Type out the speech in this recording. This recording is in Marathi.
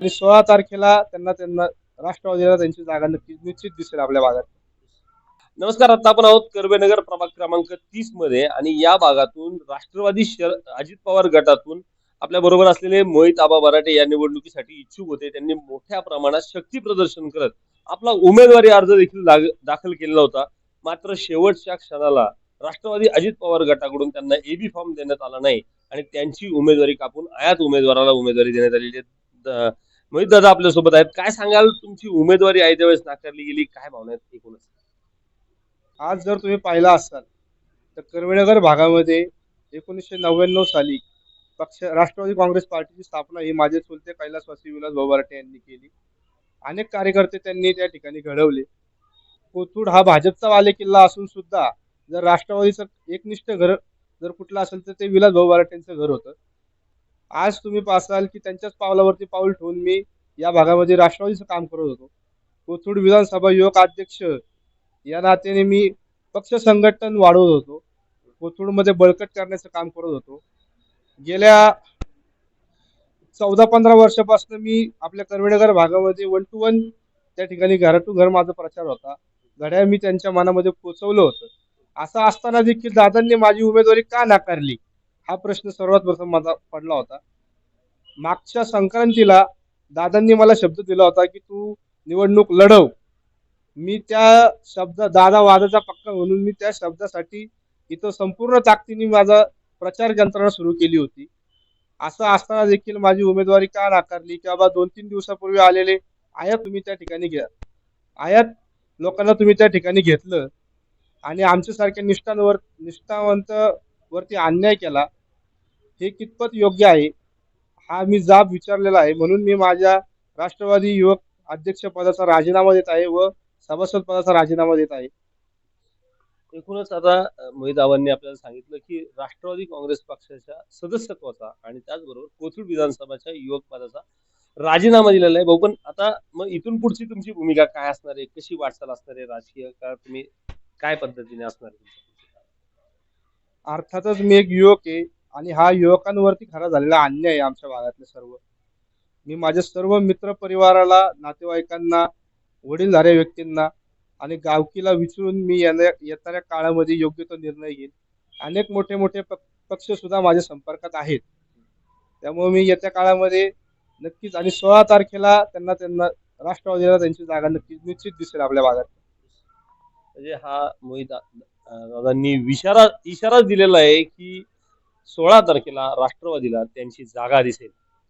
आणि 16 तारखेला त्यांना त्यांना राष्ट्रवादीला त्यांची जागा नक्की निश्चित दिसेल आपल्या भागात. नमस्कार. आता आपण आहोत कर्वेनगर प्रभाग क्रमांक 30 मध्ये आणि या भागातून राष्ट्रवादी अजित पवार गटातून आपल्या बरोबर असलेले मोहित आबा बराटे या निवडणुकीसाठी इच्छुक होते. त्यांनी मोठ्या प्रमाणात शक्ती प्रदर्शन करत आपला उमेदवारी अर्ज देखील दाखल केलेला होता. मात्र शेवटच्या क्षणाला राष्ट्रवादी अजित पवार गटाकडून त्यांना एबी फॉर्म देण्यात आला नाही आणि त्यांची उमेदवारी कापून आयात उमेदवाराला उमेदवारी देण्यात आलेली आहे. मोहित दादा आपल्यासोबत आहेत. काय सांगाल, तुमची उमेदवारी आहे त्यावेळेस नाकारली गेली, काय भावना आहेत एकूणच? आज जर तुम्ही पाहिला असाल तर कर्वेनगर भागामध्ये 1999 साली राष्ट्रवादी काँग्रेस पार्टीची स्थापना ही माझे चुलते कैलासवासी विलास भाऊ बराटे यांनी केली. अनेक कार्यकर्ते त्यांनी त्या ठिकाणी घडवले. कोथरूड हा भाजपचा बालेकिल्ला असून सुद्धा जर राष्ट्रवादीचं एकनिष्ठ घर जर कुठलं असेल तर ते विलास भाऊ बराटेंचं घर होतं. आज तुम्ही पाहसाल की त्यांच्याच पावलावरती पाऊल ठेवून मी या भागामध्ये राष्ट्रवादीचं काम करत होतो. कोथरूड विधानसभा युवक अध्यक्ष या नात्याने मी पक्ष संघटन वाढवत होतो. कोथरूडमध्ये बळकट करण्याचं काम करत होतो. गेल्या 14-15 वर्षापासून मी आपल्या कर्वेनगर भागामध्ये 1 to 1 त्या ठिकाणी घर टू घर माझा प्रचार होता. घड्याळ मी त्यांच्या मनामध्ये पोचवलं होतं. असं असताना देखील दादांनी माझी उमेदवारी का नाकारली हा प्रश्न सर्वात प्रथम माझा पडला होता. मागच्या संक्रांतीला दादांनी मला शब्द दिला होता की तू निवडणूक लढव. मी त्या दादा वादाचा पक्का म्हणून मी त्या शब्दासाठी इथं संपूर्ण ताकदीने माझा प्रचार यंत्रणा सुरू केली होती. असं असताना देखील माझी उमेदवारी का नाकारली की बाबा 2-3 दिवसापूर्वी आलेले आयात तुम्ही त्या ठिकाणी घ्या, आयात लोकांना तुम्ही त्या ठिकाणी घेतलं आणि आमच्यासारख्या निष्ठावंत वरती अन्याय केला, हे कितपत योग्य आहे हा मी जाब विचारलेला आहे. म्हणून मी माझ्या राष्ट्रवादी युवक अध्यक्ष पदाचा राजीनामा देत आहे व सभासद पदाचा राजीनामा देत आहे. एकूणच आता मोहित आबांनी आपल्याला सांगितलं की राष्ट्रवादी काँग्रेस पक्षाच्या सदस्यत्वाचा आणि त्याचबरोबर कोथरूड विधानसभाच्या युवक पदाचा राजीनामा दिलेला आहे. भाऊ, पण आता मग इथून पुढची तुमची भूमिका काय असणार आहे? कशी वाटचाल असणार आहे राजकीय? का तुम्ही काय पद्धतीने असणार आहे? अर्थातच मी एक युवक आहे आणि हा युवकांवरती खरा झालेला अन्याय आहे आमच्या भागातले सर्व. मी माझ्या सर्व मित्र परिवाराला, नातेवाईकांना, वडीलधाऱ्या व्यक्तींना आणि गावकीला विचारून मी येणाऱ्या काळामध्ये योग्य तो निर्णय घेईन. अनेक मोठे मोठे पक्ष सुद्धा माझ्या संपर्कात आहेत. त्यामुळे मी येत्या काळामध्ये नक्कीच आणि 16 तारखेला त्यांना त्यांना राष्ट्रवादीला त्यांची जागा नक्कीच निश्चित दिसेल आपल्या भागात. म्हणजे हा मोहित दादांनी इशारा दिलेला आहे की 16 तारखेला राष्ट्रवादीला त्यांची जागा दिसेल.